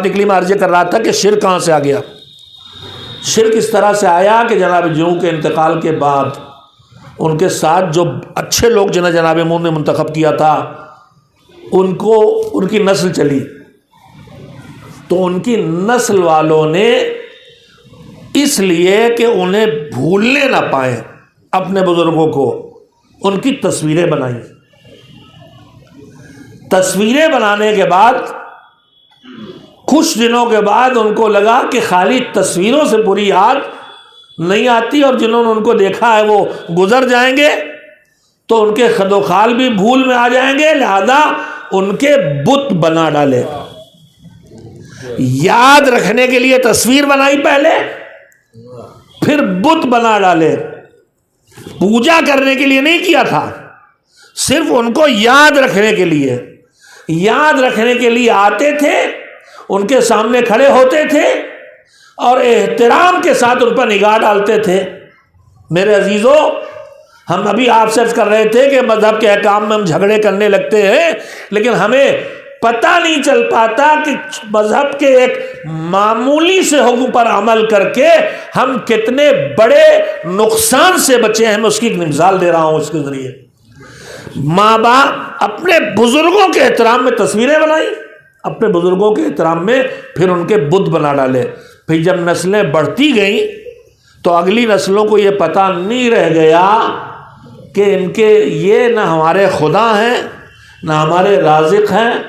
निकली में अर्ज कर रहा था कि शिर्क कहाँ से आ गया। शिर्क इस तरह से आया कि जनाब जूं के इंतकाल के बाद उनके साथ जो अच्छे लोग जिन्हें जनाब मून ने मुंतखब किया था उनको उनकी नस्ल चली, तो उनकी नस्ल वालों ने इसलिए कि उन्हें भूलने ना पाए अपने बुजुर्गों को, उनकी तस्वीरें बनाई। तस्वीरें बनाने के बाद कुछ दिनों के बाद उनको लगा कि खाली तस्वीरों से पूरी याद नहीं आती और जिन्होंने उनको देखा है वो गुजर जाएंगे तो उनके खदोखाल भी भूल में आ जाएंगे, लिहाजा उनके बुत बना डाले। याद रखने के लिए तस्वीर बनाई पहले, फिर बुत बना डाले। पूजा करने के लिए नहीं किया था, सिर्फ उनको याद रखने के लिए। याद रखने के लिए आते थे, उनके सामने खड़े होते थे और एहतराम के साथ उन पर निगाह डालते थे। मेरे अजीजों, हम अभी आपसे अर्ज कर रहे थे कि मजहब के अहकाम में हम झगड़े करने लगते हैं, लेकिन हमें पता नहीं चल पाता कि मजहब के एक मामूली से हुक्म पर अमल करके हम कितने बड़े नुकसान से बचे हैं। मैं उसकी एक मिसाल दे रहा हूं इसके जरिए। माँ बाप अपने बुजुर्गों के एहतराम में तस्वीरें बनाई, अपने बुजुर्गों के एहतराम में फिर उनके बुत बना डाले। फिर जब नस्लें बढ़ती गई तो अगली नस्लों को ये पता नहीं रह गया कि इनके ये ना हमारे खुदा हैं ना हमारे राज़िक हैं,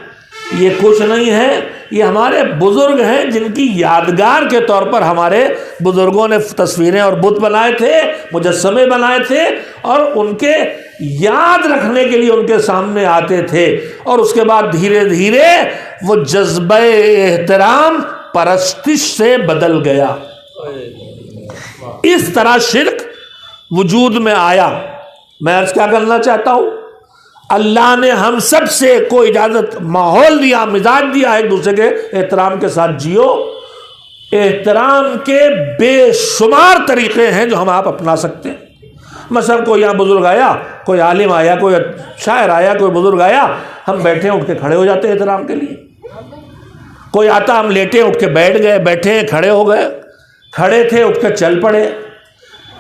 ये कुछ नहीं है, ये हमारे बुजुर्ग हैं जिनकी यादगार के तौर पर हमारे बुजुर्गों ने तस्वीरें और बुत बनाए थे, मुजस्समे बनाए थे और उनके याद रखने के लिए उनके सामने आते थे। और उसके बाद धीरे धीरे वो जज्बे एहतराम परस्तिश से बदल गया। इस तरह शिर्क वजूद में आया। मैं अर्ज क्या करना चाहता हूं, अल्लाह ने हम सब से को इजाजत, माहौल दिया, मिजाज दिया, एक दूसरे के एहतराम के साथ जियो। एहतराम के बेशुमार तरीके हैं जो हम आप अपना सकते हैं। मसलन कोई यहाँ बुजुर्ग आया, कोई आलिम आया, कोई शायर आया, कोई बुजुर्ग आया, हम बैठे उठ के खड़े हो जाते हैं एहतराम के लिए। कोई आता, हम लेटे उठ के बैठ गए, बैठे खड़े हो गए, खड़े थे उठ के चल पड़े।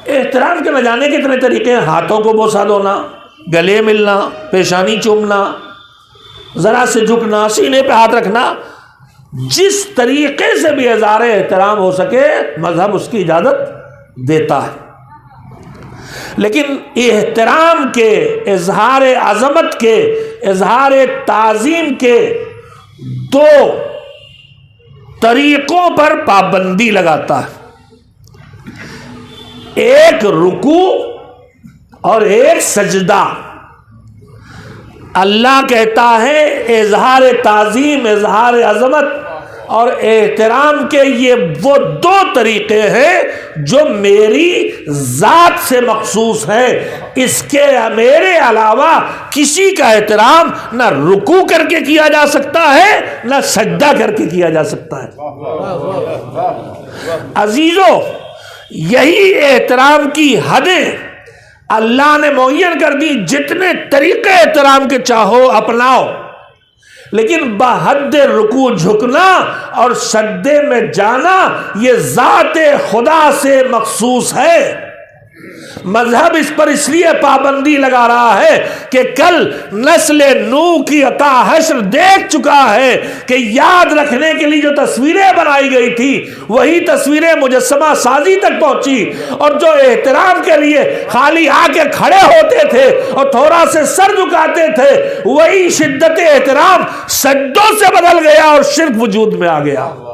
एहतराम के न जाने कितने तरीके हैं। हाथों को बोसा दोना, गले मिलना, पेशानी चूमना, जरा से झुकना, सीने पे हाथ रखना, जिस तरीके से भी इज़हार एहतराम हो सके मजहब उसकी इजाजत देता है। लेकिन एहतराम के, इज़हार अज़मत के, इज़हार ताज़ीम के दो तरीकों पर पाबंदी लगाता है, एक रुकू और एक सजदा। अल्लाह कहता है इज़हार ताज़ीम, इज़हार अज़मत और एहतराम के ये वो दो तरीके हैं जो मेरी ज़ात से मखसूस है। इसके मेरे अलावा किसी का एहतराम न रुकू करके किया जा सकता है न सजदा करके किया जा सकता है। अजीजों, यही एहतराम की हदें अल्लाह ने मुअय्यन कर दी। जितने तरीके एहतराम के चाहो अपनाओ, लेकिन बहद रुकू झुकना और सजदे में जाना ये ज़ाते खुदा से मखसूस है। मजहब इस पर इसलिए पाबंदी लगा रहा है कि कल नस्ल नूह की अता हश्र देख चुका है कि याद रखने के लिए जो तस्वीरें बनाई गई थी वही तस्वीरें मुजस्समा साजी तक पहुंची, और जो एहतराम के लिए खाली आके खड़े होते थे और थोड़ा से सर झुकाते थे वही शिद्दत एहतराम सज्दों से बदल गया और शिर्क वजूद में आ गया।